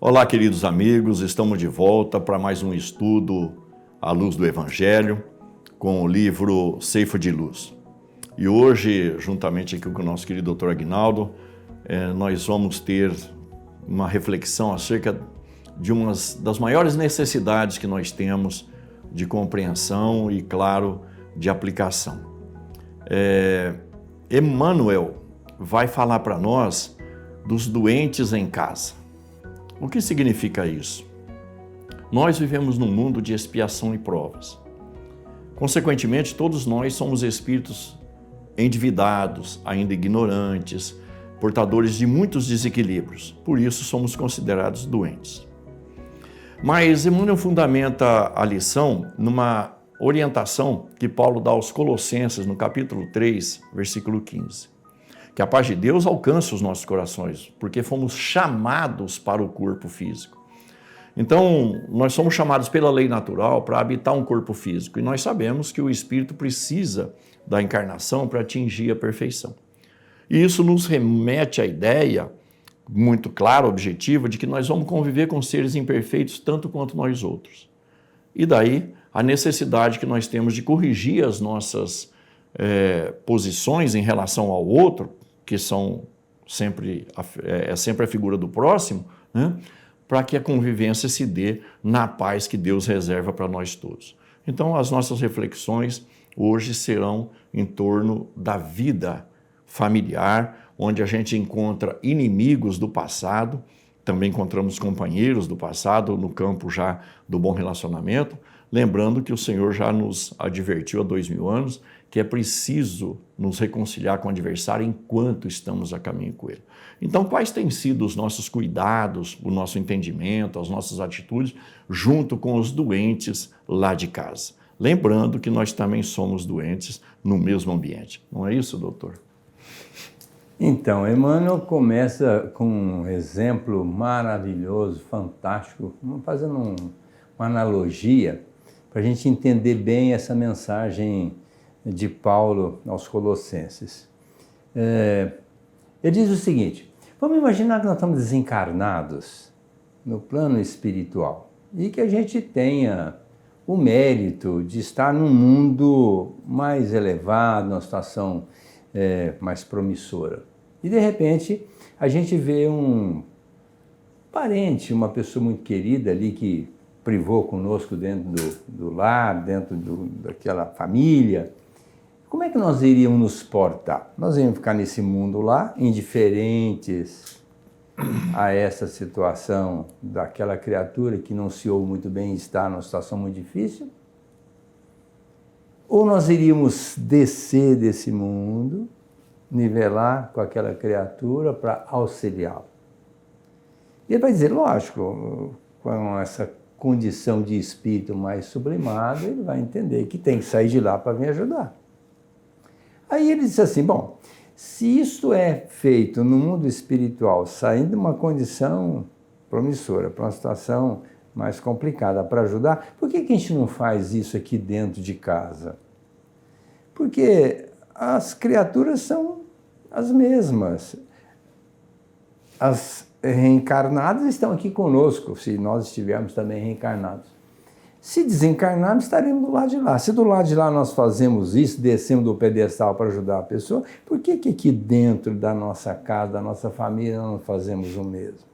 Olá, queridos amigos, estamos de volta para mais um estudo à luz do Evangelho com o livro Ceifa de Luz. E hoje, juntamente aqui com o nosso querido Dr. Aguinaldo, nós vamos ter uma reflexão acerca de uma das maiores necessidades que nós temos de compreensão e, claro, de aplicação. Emmanuel vai falar para nós dos doentes em casa. O que significa isso? Nós vivemos num mundo de expiação e provas. Consequentemente, todos nós somos espíritos endividados, ainda ignorantes, portadores de muitos desequilíbrios. Por isso, somos considerados doentes. Mas Emmanuel fundamenta a lição numa orientação que Paulo dá aos Colossenses, no capítulo 3, versículo 15. Que a paz de Deus alcance os nossos corações, porque fomos chamados para o corpo físico. Então, nós somos chamados pela lei natural para habitar um corpo físico, e nós sabemos que o espírito precisa da encarnação para atingir a perfeição. E isso nos remete à ideia muito clara, objetiva, de que nós vamos conviver com seres imperfeitos tanto quanto nós outros. E daí a necessidade que nós temos de corrigir as nossas posições em relação ao outro, que são sempre a figura do próximo, né? Para que a convivência se dê na paz que Deus reserva para nós todos. Então, as nossas reflexões hoje serão em torno da vida familiar, onde a gente encontra inimigos do passado, também encontramos companheiros do passado no campo já do bom relacionamento, lembrando que o Senhor já nos advertiu há 2000 anos que é preciso nos reconciliar com o adversário enquanto estamos a caminho com ele. Então, quais têm sido os nossos cuidados, o nosso entendimento, as nossas atitudes junto com os doentes lá de casa? Lembrando que nós também somos doentes no mesmo ambiente. Não é isso, doutor? Então, Emmanuel começa com um exemplo maravilhoso, fantástico, fazendo uma analogia para a gente entender bem essa mensagem de Paulo aos Colossenses. Ele diz o seguinte: vamos imaginar que nós estamos desencarnados no plano espiritual e que a gente tenha o mérito de estar num mundo mais elevado, numa situação mais promissora. E de repente a gente vê um parente, uma pessoa muito querida ali que privou conosco dentro do lar, dentro daquela família. Como é que nós iríamos nos portar? Nós iríamos ficar nesse mundo lá, indiferentes a essa situação daquela criatura que não se ouve muito bem e está numa situação muito difícil? Ou nós iríamos descer desse mundo, nivelar com aquela criatura para auxiliá-la? E ele vai dizer, lógico, com essa condição de espírito mais sublimado, ele vai entender que tem que sair de lá para vir ajudar. Aí ele disse assim, bom, se isso é feito no mundo espiritual, saindo de uma condição promissora para uma situação mais complicada para ajudar, por que a gente não faz isso aqui dentro de casa? Porque as criaturas são as mesmas. As reencarnadas estão aqui conosco, se nós estivermos também reencarnados. Se desencarnarmos, estaremos do lado de lá. Se do lado de lá nós fazemos isso, descemos do pedestal para ajudar a pessoa, por que aqui dentro da nossa casa, da nossa família, nós não fazemos o mesmo?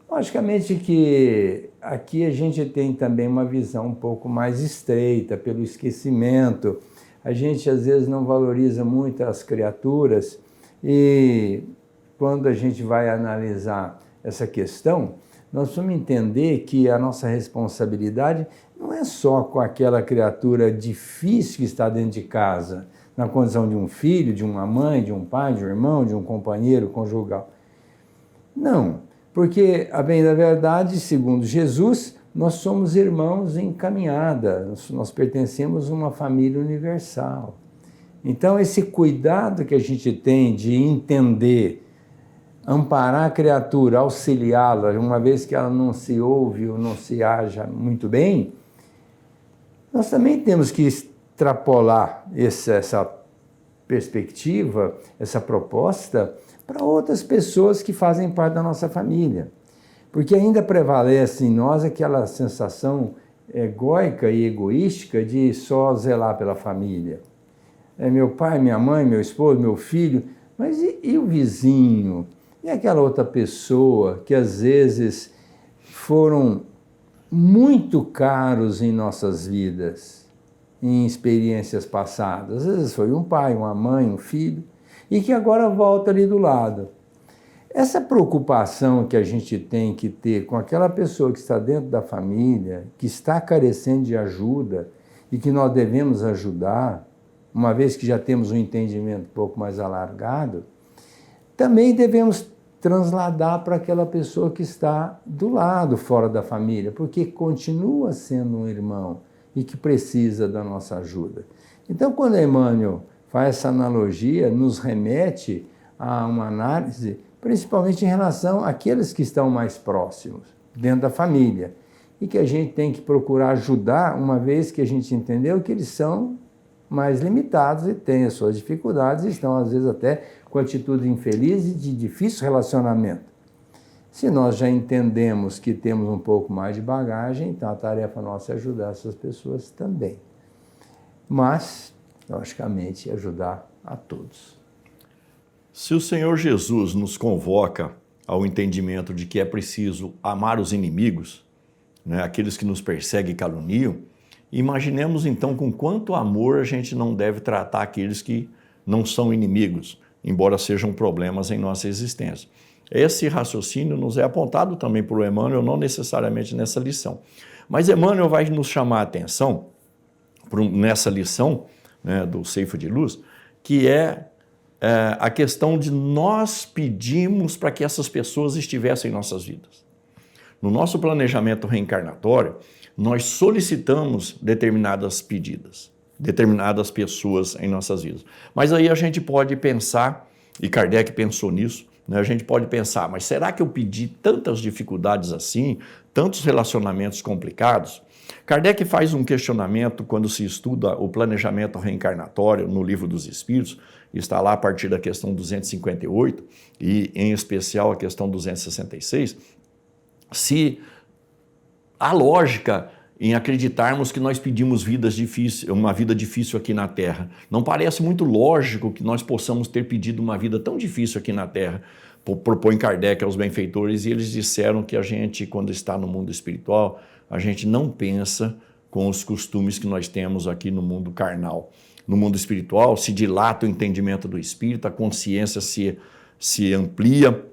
Logicamente que aqui a gente tem também uma visão um pouco mais estreita, pelo esquecimento. A gente às vezes não valoriza muito as criaturas e quando a gente vai analisar essa questão, nós vamos entender que a nossa responsabilidade não é só com aquela criatura difícil que está dentro de casa, na condição de um filho, de uma mãe, de um pai, de um irmão, de um companheiro conjugal. Não, porque, a bem da verdade, segundo Jesus, nós somos irmãos em caminhada, nós pertencemos a uma família universal. Então, esse cuidado que a gente tem de entender, amparar a criatura, auxiliá-la, uma vez que ela não se ouve ou não se aja muito bem, nós também temos que extrapolar essa perspectiva, essa proposta, para outras pessoas que fazem parte da nossa família. Porque ainda prevalece em nós aquela sensação egóica e egoística de só zelar pela família. É meu pai, minha mãe, meu esposo, meu filho, mas e o vizinho? E aquela outra pessoa que às vezes foram muito caros em nossas vidas, em experiências passadas. Às vezes foi um pai, uma mãe, um filho, e que agora volta ali do lado. Essa preocupação que a gente tem que ter com aquela pessoa que está dentro da família, que está carecendo de ajuda e que nós devemos ajudar, uma vez que já temos um entendimento um pouco mais alargado, também devemos transladar para aquela pessoa que está do lado, fora da família, porque continua sendo um irmão e que precisa da nossa ajuda. Então, quando Emmanuel faz essa analogia, nos remete a uma análise, principalmente em relação àqueles que estão mais próximos, dentro da família, e que a gente tem que procurar ajudar, uma vez que a gente entendeu que eles são mais limitados e têm as suas dificuldades e estão, às vezes, até com atitude infeliz e de difícil relacionamento. Se nós já entendemos que temos um pouco mais de bagagem, então a tarefa nossa é ajudar essas pessoas também. Mas, logicamente, ajudar a todos. Se o Senhor Jesus nos convoca ao entendimento de que é preciso amar os inimigos, né, aqueles que nos perseguem e caluniam, imaginemos então com quanto amor a gente não deve tratar aqueles que não são inimigos, embora sejam problemas em nossa existência. Esse raciocínio nos é apontado também por Emmanuel, não necessariamente nessa lição. Mas Emmanuel vai nos chamar a atenção nessa lição, né, do Ceifo de Luz, que é a questão de nós pedimos para que essas pessoas estivessem em nossas vidas. No nosso planejamento reencarnatório, nós solicitamos determinadas pedidas, determinadas pessoas em nossas vidas. Mas aí a gente pode pensar, e Kardec pensou nisso, né, a gente pode pensar, mas será que eu pedi tantas dificuldades assim, tantos relacionamentos complicados? Kardec faz um questionamento quando se estuda o planejamento reencarnatório no Livro dos Espíritos, está lá a partir da questão 258 e, em especial, a questão 266, se há lógica em acreditarmos que nós pedimos uma vida difícil aqui na Terra. Não parece muito lógico que nós possamos ter pedido uma vida tão difícil aqui na Terra. Propõe Kardec aos benfeitores e eles disseram que a gente, quando está no mundo espiritual, a gente não pensa com os costumes que nós temos aqui no mundo carnal. No mundo espiritual se dilata o entendimento do espírito, a consciência se amplia,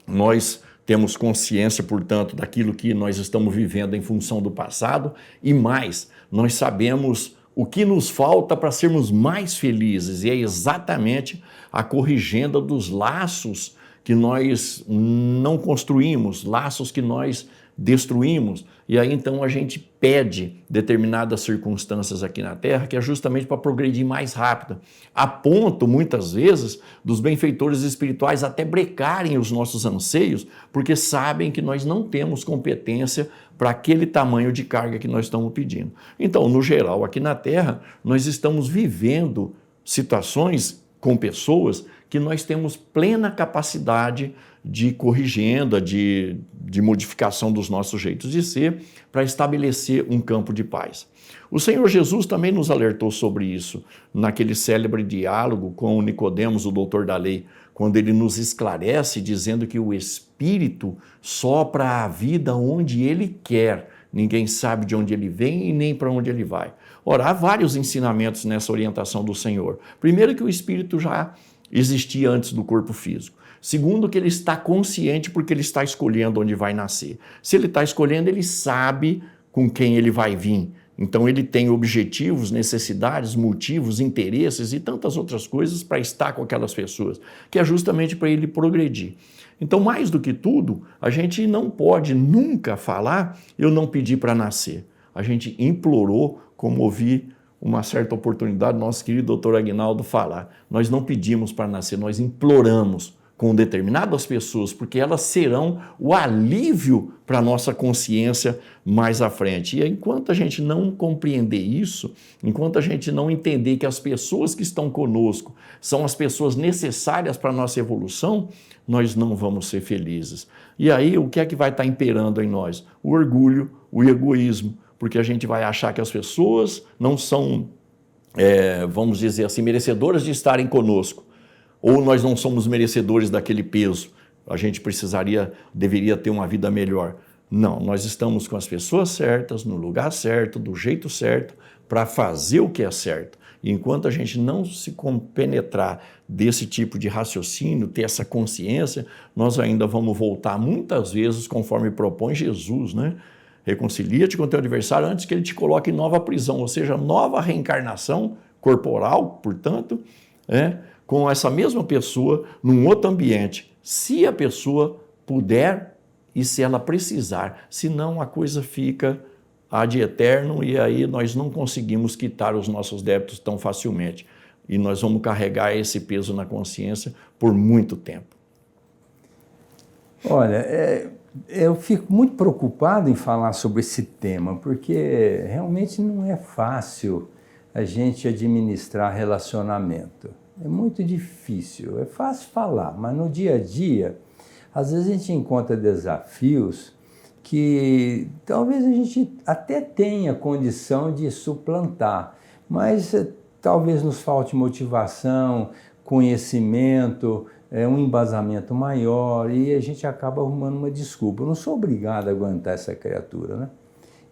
nós temos consciência, portanto, daquilo que nós estamos vivendo em função do passado e mais, nós sabemos o que nos falta para sermos mais felizes e é exatamente a corrigenda dos laços que nós não construímos, laços que nós destruímos, e aí então a gente pede determinadas circunstâncias aqui na Terra que é justamente para progredir mais rápido, a ponto, muitas vezes, dos benfeitores espirituais até brecarem os nossos anseios, porque sabem que nós não temos competência para aquele tamanho de carga que nós estamos pedindo. Então, no geral, aqui na Terra, nós estamos vivendo situações com pessoas que nós temos plena capacidade de corrigenda, de modificação dos nossos jeitos de ser, para estabelecer um campo de paz. O Senhor Jesus também nos alertou sobre isso, naquele célebre diálogo com o Nicodemos, o doutor da lei, quando ele nos esclarece dizendo que o Espírito sopra a vida onde ele quer, ninguém sabe de onde ele vem e nem para onde ele vai. Ora, há vários ensinamentos nessa orientação do Senhor. Primeiro, que o Espírito já existia antes do corpo físico. Segundo, que ele está consciente porque ele está escolhendo onde vai nascer. Se ele está escolhendo, ele sabe com quem ele vai vir. Então ele tem objetivos, necessidades, motivos, interesses e tantas outras coisas para estar com aquelas pessoas, que é justamente para ele progredir. Então, mais do que tudo, a gente não pode nunca falar, eu não pedi para nascer. A gente implorou, como ouvi uma certa oportunidade, nosso querido doutor Aguinaldo falar. Nós não pedimos para nascer, nós imploramos com determinadas pessoas, porque elas serão o alívio para a nossa consciência mais à frente. E enquanto a gente não compreender isso, enquanto a gente não entender que as pessoas que estão conosco são as pessoas necessárias para a nossa evolução, nós não vamos ser felizes. E aí, o que é que vai estar imperando em nós? O orgulho, o egoísmo, porque a gente vai achar que as pessoas não são, vamos dizer assim, merecedoras de estarem conosco, ou nós não somos merecedores daquele peso, a gente deveria ter uma vida melhor. Não, nós estamos com as pessoas certas, no lugar certo, do jeito certo, para fazer o que é certo. E enquanto a gente não se compenetrar desse tipo de raciocínio, ter essa consciência, nós ainda vamos voltar muitas vezes conforme propõe Jesus, né? Reconcilia-te com o teu adversário antes que ele te coloque em nova prisão, ou seja, nova reencarnação corporal, portanto, com essa mesma pessoa num outro ambiente, se a pessoa puder e se ela precisar, senão a coisa fica ad eterno e aí nós não conseguimos quitar os nossos débitos tão facilmente e nós vamos carregar esse peso na consciência por muito tempo. Olha, eu fico muito preocupado em falar sobre esse tema, porque realmente não é fácil a gente administrar relacionamento. É muito difícil, é fácil falar, mas no dia a dia, às vezes a gente encontra desafios que talvez a gente até tenha condição de suplantar, mas talvez nos falte motivação, conhecimento, um embasamento maior e a gente acaba arrumando uma desculpa. Eu não sou obrigado a aguentar essa criatura, né?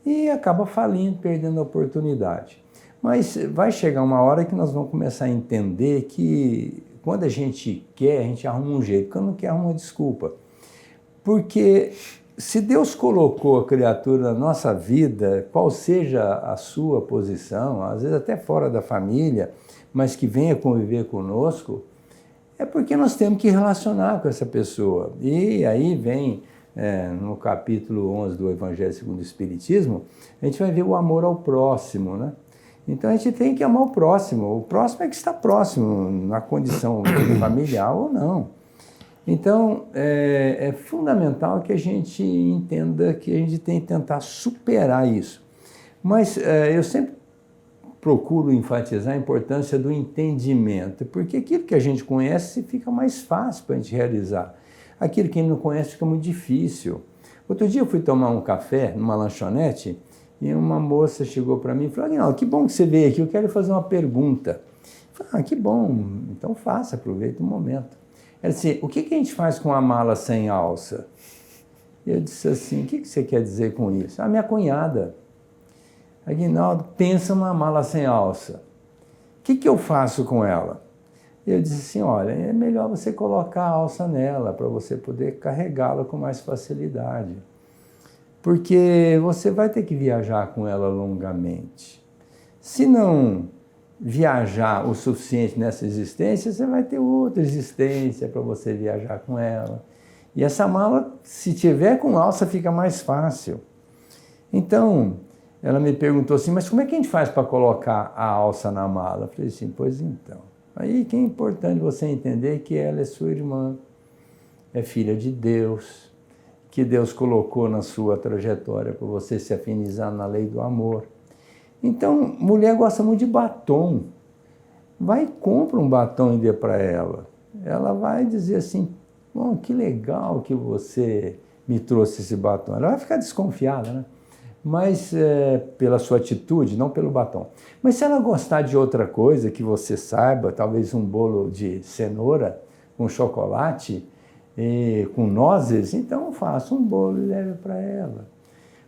E acaba falindo, perdendo a oportunidade. Mas vai chegar uma hora que nós vamos começar a entender que quando a gente quer, a gente arruma um jeito. Quando não quer, arruma uma desculpa. Porque se Deus colocou a criatura na nossa vida, qual seja a sua posição, às vezes até fora da família, mas que venha conviver conosco, é porque nós temos que relacionar com essa pessoa. E aí vem, no capítulo 11 do Evangelho segundo o Espiritismo, a gente vai ver o amor ao próximo, né? Então a gente tem que amar o próximo é que está próximo, na condição familiar ou não. Então é fundamental que a gente entenda que a gente tem que tentar superar isso. Mas eu sempre procuro enfatizar a importância do entendimento, porque aquilo que a gente conhece fica mais fácil para a gente realizar. Aquilo que a gente não conhece fica muito difícil. Outro dia eu fui tomar um café numa lanchonete e uma moça chegou para mim e falou: Aguinaldo, que bom que você veio aqui, eu quero fazer uma pergunta. Eu falei: que bom, então faça, aproveita o momento. Ela disse: o que a gente faz com a mala sem alça? Eu disse assim: o que você quer dizer com isso? Minha cunhada. Aguinaldo, pensa numa mala sem alça. O que eu faço com ela? Eu disse assim: olha, é melhor você colocar a alça nela para você poder carregá-la com mais facilidade. Porque você vai ter que viajar com ela longamente. Se não viajar o suficiente nessa existência, você vai ter outra existência para você viajar com ela. E essa mala, se tiver com alça, fica mais fácil. Então, ela me perguntou assim: mas como é que a gente faz para colocar a alça na mala? Eu falei assim: pois então. Aí que é importante você entender que ela é sua irmã, é filha de Deus, que Deus colocou na sua trajetória para você se afinizar na lei do amor. Então, mulher gosta muito de batom. Vai e compra um batom e dê para ela. Ela vai dizer assim: bom, que legal que você me trouxe esse batom. Ela vai ficar desconfiada, né? Mas pela sua atitude, não pelo batom. Mas se ela gostar de outra coisa que você saiba, talvez um bolo de cenoura com chocolate, com nozes, então faça um bolo e leve para ela.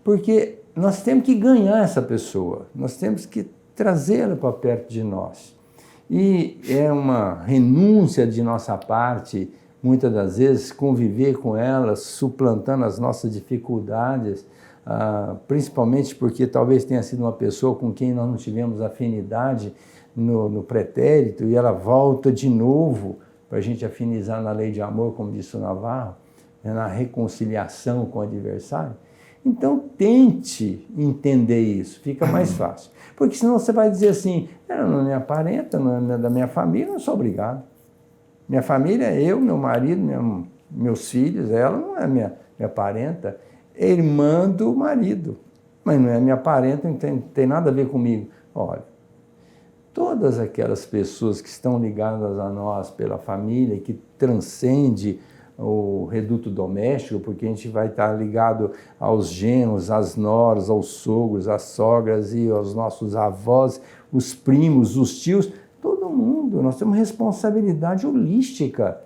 Porque nós temos que ganhar essa pessoa, nós temos que trazê-la para perto de nós. E é uma renúncia de nossa parte, muitas das vezes, conviver com ela, suplantando as nossas dificuldades, principalmente porque talvez tenha sido uma pessoa com quem nós não tivemos afinidade no pretérito, e ela volta de novo para a gente afinizar na lei de amor, como disse o Navarro, na reconciliação com o adversário. Então, tente entender isso, fica mais fácil. Porque senão você vai dizer assim: ela não me aparenta, não é da minha família, não sou obrigado. Minha família é eu, meu marido, meus filhos, ela não é minha parenta, é irmã do marido, mas não é minha parenta, não tem nada a ver comigo. Olha, todas aquelas pessoas que estão ligadas a nós pela família, que transcende o reduto doméstico, porque a gente vai estar ligado aos genros, às noras, aos sogros, às sogras e aos nossos avós, os primos, os tios, todo mundo. Nós temos responsabilidade holística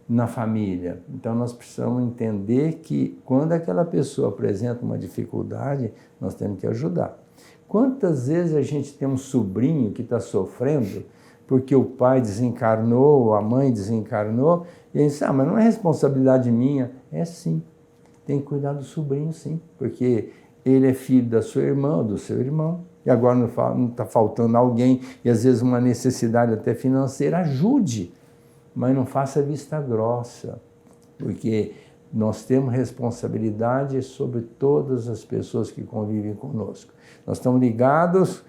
na família. Então nós precisamos entender que quando aquela pessoa apresenta uma dificuldade, nós temos que ajudar. Quantas vezes a gente tem um sobrinho que está sofrendo porque o pai desencarnou, a mãe desencarnou, e a gente diz, mas não é responsabilidade minha. É sim, tem que cuidar do sobrinho sim, porque ele é filho da sua irmã ou do seu irmão, e agora não está faltando alguém, e às vezes uma necessidade até financeira, ajude, mas não faça vista grossa, porque nós temos responsabilidade sobre todas as pessoas que convivem conosco. Nós estamos ligados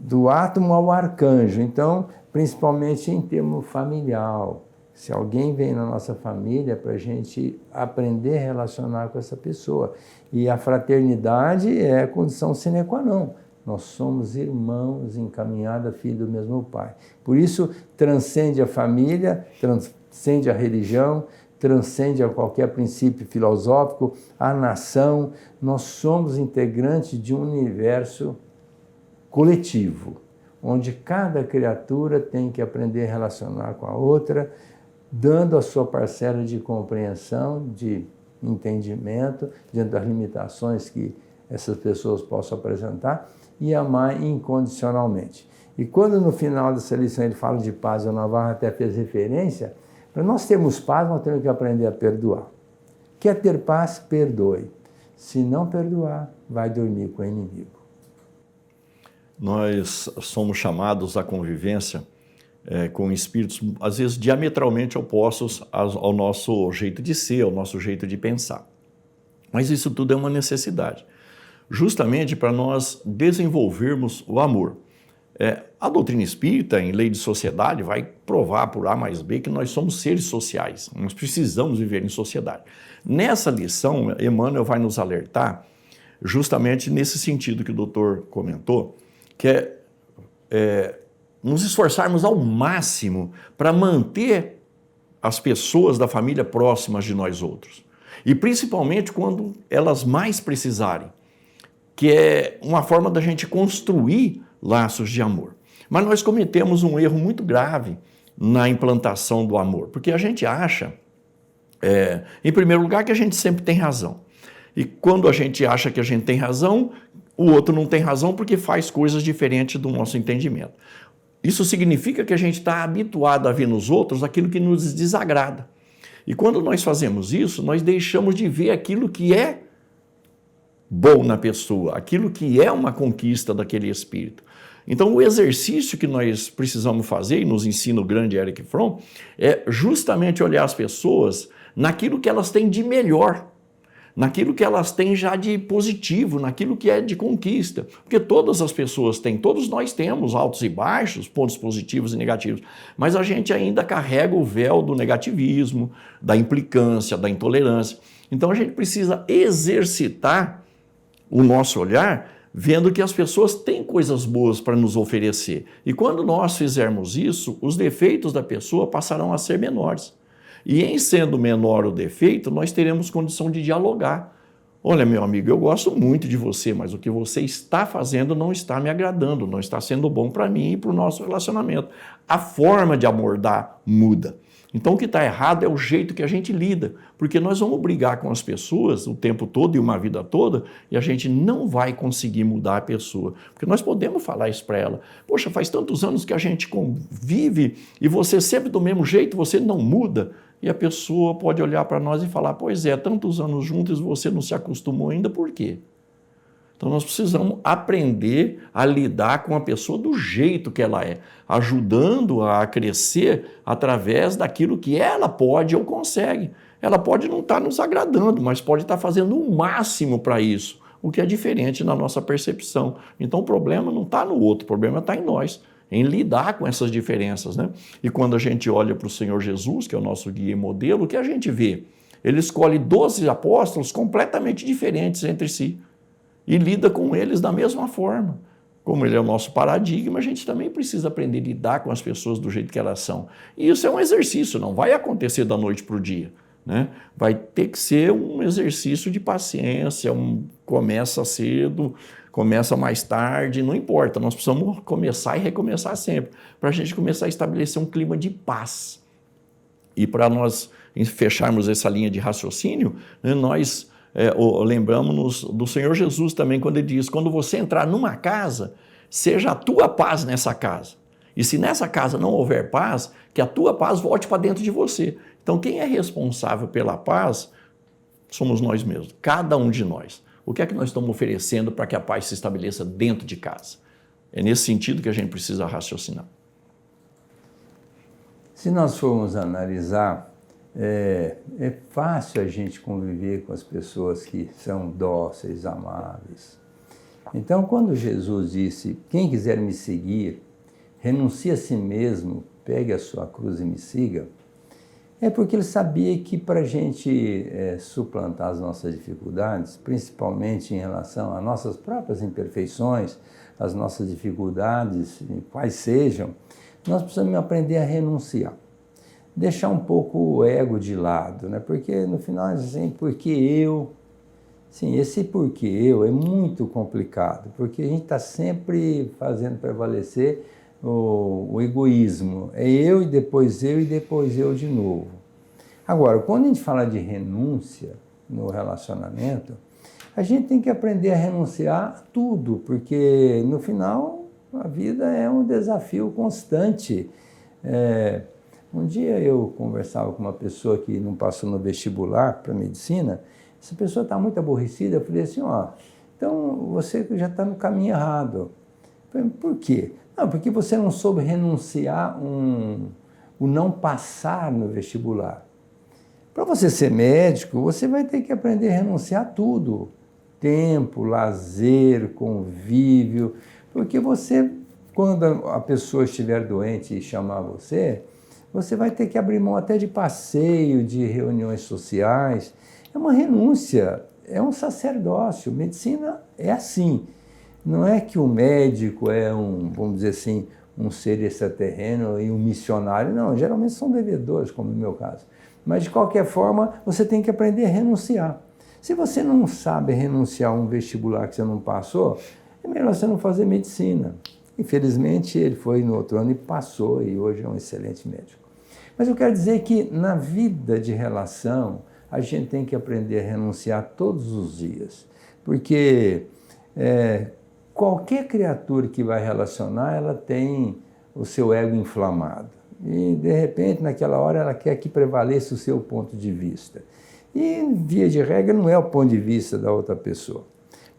do átomo ao arcanjo, então, principalmente em termo familiar. Se alguém vem na nossa família, para a gente aprender a relacionar com essa pessoa. E a fraternidade é a condição sine qua non. Nós somos irmãos encaminhados, filhos do mesmo pai. Por isso, transcende a família, transcende a religião, transcende a qualquer princípio filosófico, a nação. Nós somos integrantes de um universo coletivo, onde cada criatura tem que aprender a relacionar com a outra, dando a sua parcela de compreensão, de entendimento, diante das limitações que essas pessoas possam apresentar, e amar incondicionalmente. E quando no final dessa lição ele fala de paz, o Navarro até fez referência, para nós termos paz, nós temos que aprender a perdoar. Quer ter paz? Perdoe. Se não perdoar, vai dormir com o inimigo. Nós somos chamados à convivência com espíritos, às vezes, diametralmente opostos ao nosso jeito de ser, ao nosso jeito de pensar. Mas isso tudo é uma necessidade, justamente para nós desenvolvermos o amor. A doutrina espírita, em lei de sociedade, vai provar por A mais B que nós somos seres sociais, nós precisamos viver em sociedade. Nessa lição, Emmanuel vai nos alertar justamente nesse sentido que o doutor comentou, que é nos esforçarmos ao máximo para manter as pessoas da família próximas de nós outros. E principalmente quando elas mais precisarem, que é uma forma da gente construir laços de amor. Mas nós cometemos um erro muito grave na implantação do amor, porque a gente acha, em primeiro lugar, que a gente sempre tem razão. E quando a gente acha que a gente tem razão, o outro não tem razão porque faz coisas diferentes do nosso entendimento. Isso significa que a gente está habituado a ver nos outros aquilo que nos desagrada. E quando nós fazemos isso, nós deixamos de ver aquilo que é bom na pessoa, aquilo que é uma conquista daquele espírito. Então, o exercício que nós precisamos fazer, e nos ensina o grande Erich Fromm, é justamente olhar as pessoas naquilo que elas têm de melhor, naquilo que elas têm já de positivo, naquilo que é de conquista. Porque todas as pessoas têm, todos nós temos altos e baixos, pontos positivos e negativos, mas a gente ainda carrega o véu do negativismo, da implicância, da intolerância. Então a gente precisa exercitar o nosso olhar vendo que as pessoas têm coisas boas para nos oferecer. E quando nós fizermos isso, os defeitos da pessoa passarão a ser menores. E em sendo menor o defeito, nós teremos condição de dialogar. Olha, meu amigo, eu gosto muito de você, mas o que você está fazendo não está me agradando, não está sendo bom para mim e para o nosso relacionamento. A forma de abordar muda. Então o que está errado é o jeito que a gente lida, porque nós vamos brigar com as pessoas o tempo todo e uma vida toda e a gente não vai conseguir mudar a pessoa. Porque nós podemos falar isso para ela. Poxa, faz tantos anos que a gente convive e você sempre do mesmo jeito, você não muda. E a pessoa pode olhar para nós e falar, pois é, tantos anos juntos e você não se acostumou ainda, por quê? Então nós precisamos aprender a lidar com a pessoa do jeito que ela é, ajudando-a a crescer através daquilo que ela pode ou consegue. Ela pode não estar nos agradando, mas pode estar fazendo o máximo para isso, o que é diferente na nossa percepção. Então o problema não está no outro, o problema está em nós. em lidar com essas diferenças, né? E quando a gente olha para o Senhor Jesus, que é o nosso guia e modelo, o que a gente vê? Ele escolhe 12 apóstolos completamente diferentes entre si e lida com eles da mesma forma. Como ele é o nosso paradigma, a gente também precisa aprender a lidar com as pessoas do jeito que elas são. E isso é um exercício, não vai acontecer da noite para o dia, né? Vai ter que ser um exercício de paciência, começa cedo, começa mais tarde, não importa, nós precisamos começar e recomeçar sempre, para a gente começar a estabelecer um clima de paz. E para nós fecharmos essa linha de raciocínio, né, nós lembramos do Senhor Jesus também, quando ele diz, quando você entrar numa casa, seja a tua paz nessa casa. E se nessa casa não houver paz, que a tua paz volte para dentro de você. Então quem é responsável pela paz somos nós mesmos, cada um de nós. O que é que nós estamos oferecendo para que a paz se estabeleça dentro de casa? É nesse sentido que a gente precisa raciocinar. Se nós formos analisar, é fácil a gente conviver com as pessoas que são dóceis, amáveis. Então, quando Jesus disse, quem quiser me seguir, renuncie a si mesmo, pegue a sua cruz e me siga, é porque ele sabia que para a gente suplantar as nossas dificuldades, principalmente em relação às nossas próprias imperfeições, as nossas dificuldades, quais sejam, nós precisamos aprender a renunciar. Deixar um pouco o ego de lado, né? Porque no final, assim, porque eu... Sim, esse porque eu é muito complicado, porque a gente está sempre fazendo prevalecer o egoísmo. É eu e depois eu de novo. Agora, quando a gente fala de renúncia no relacionamento, a gente tem que aprender a renunciar a tudo, porque no final a vida é um desafio constante. Um dia eu conversava com uma pessoa que não passou no vestibular para medicina, essa pessoa está muito aborrecida, eu falei assim, então você já está no caminho errado. Eu falei, por quê? Não, porque você não soube renunciar o não passar no vestibular. Para você ser médico, você vai ter que aprender a renunciar a tudo. Tempo, lazer, convívio, porque você, quando a pessoa estiver doente e chamar você vai ter que abrir mão até de passeio, de reuniões sociais. É uma renúncia, é um sacerdócio. Medicina é assim. Não é que o médico é vamos dizer assim, um ser extraterreno e um missionário. Não, geralmente são devedores, como no meu caso. Mas, de qualquer forma, você tem que aprender a renunciar. Se você não sabe renunciar a um vestibular que você não passou, é melhor você não fazer medicina. Infelizmente, ele foi no outro ano e passou, e hoje é um excelente médico. Mas eu quero dizer que, na vida de relação, a gente tem que aprender a renunciar todos os dias. Porque qualquer criatura que vai relacionar, ela tem o seu ego inflamado. E, de repente, naquela hora, ela quer que prevaleça o seu ponto de vista. E, via de regra, não é o ponto de vista da outra pessoa.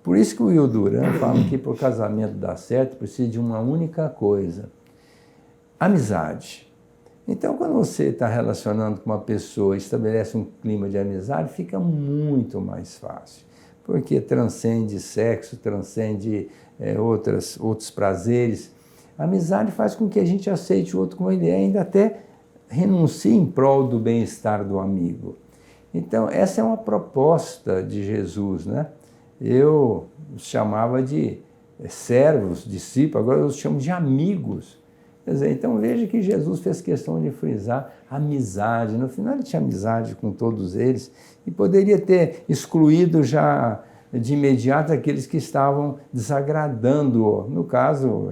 Por isso que o Will Durant fala que para o casamento dar certo, precisa de uma única coisa: amizade. Então, quando você está relacionando com uma pessoa e estabelece um clima de amizade, fica muito mais fácil. Porque transcende sexo, transcende outros prazeres. A amizade faz com que a gente aceite o outro como ele é, ainda até renuncie em prol do bem-estar do amigo. Então, essa é uma proposta de Jesus, né? Eu os chamava de servos, discípulos, agora eu os chamo de amigos. Quer dizer, então veja que Jesus fez questão de frisar amizade. No final ele tinha amizade com todos eles e poderia ter excluído já de imediato aqueles que estavam desagradando-o. No caso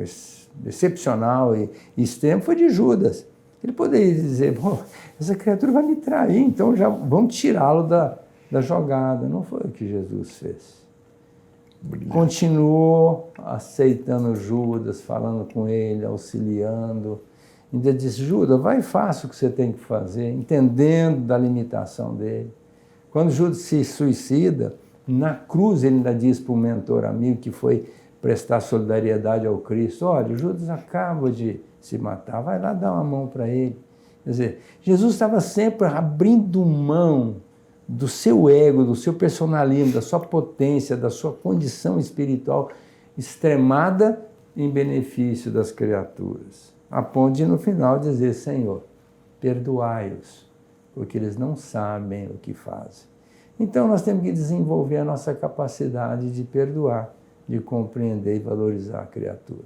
excepcional e extremo foi de Judas. Ele poderia dizer, essa criatura vai me trair, então já vamos tirá-lo da jogada. Não foi o que Jesus fez. Continuou aceitando Judas, falando com ele, auxiliando. Ainda disse, Judas, vai e faça o que você tem que fazer, entendendo da limitação dele. Quando Judas se suicida, na cruz ele ainda diz para o mentor amigo que foi prestar solidariedade ao Cristo, olha, Judas acaba de se matar, vai lá dar uma mão para ele. Quer dizer, Jesus estava sempre abrindo mão do seu ego, do seu personalismo, da sua potência, da sua condição espiritual extremada, em benefício das criaturas, a ponto de no final dizer: Senhor, perdoai-os, porque eles não sabem o que fazem. Então nós temos que desenvolver a nossa capacidade de perdoar, de compreender e valorizar a criatura.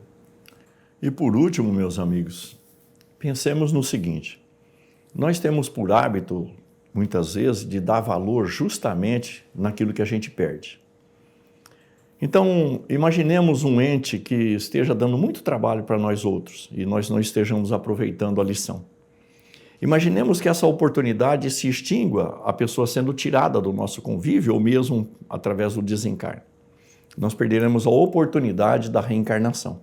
E por último, meus amigos, pensemos no seguinte: nós temos por hábito, muitas vezes, de dar valor justamente naquilo que a gente perde. Então, imaginemos um ente que esteja dando muito trabalho para nós outros e nós não estejamos aproveitando a lição. Imaginemos que essa oportunidade se extingua, a pessoa sendo tirada do nosso convívio ou mesmo através do desencarne. Nós perderemos a oportunidade da reencarnação.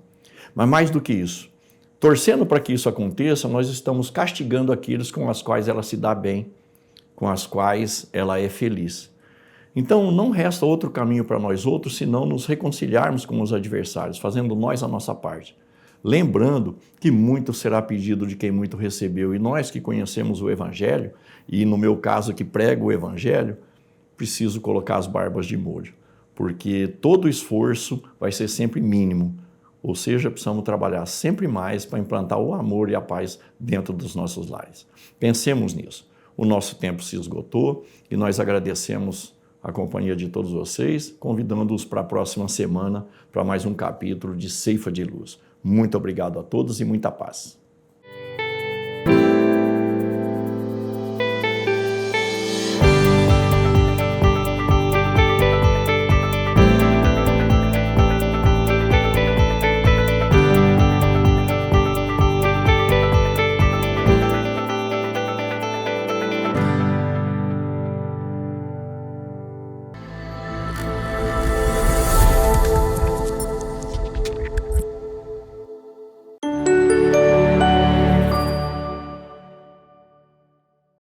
Mas mais do que isso, torcendo para que isso aconteça, nós estamos castigando aqueles com os quais ela se dá bem, com as quais ela é feliz. Então, não resta outro caminho para nós outros, senão nos reconciliarmos com os adversários, fazendo nós a nossa parte. Lembrando que muito será pedido de quem muito recebeu, e nós que conhecemos o Evangelho, e no meu caso que prego o Evangelho, preciso colocar as barbas de molho, porque todo esforço vai ser sempre mínimo, ou seja, precisamos trabalhar sempre mais para implantar o amor e a paz dentro dos nossos lares. Pensemos nisso. O nosso tempo se esgotou e nós agradecemos a companhia de todos vocês, convidando-os para a próxima semana para mais um capítulo de Ceifa de Luz. Muito obrigado a todos e muita paz.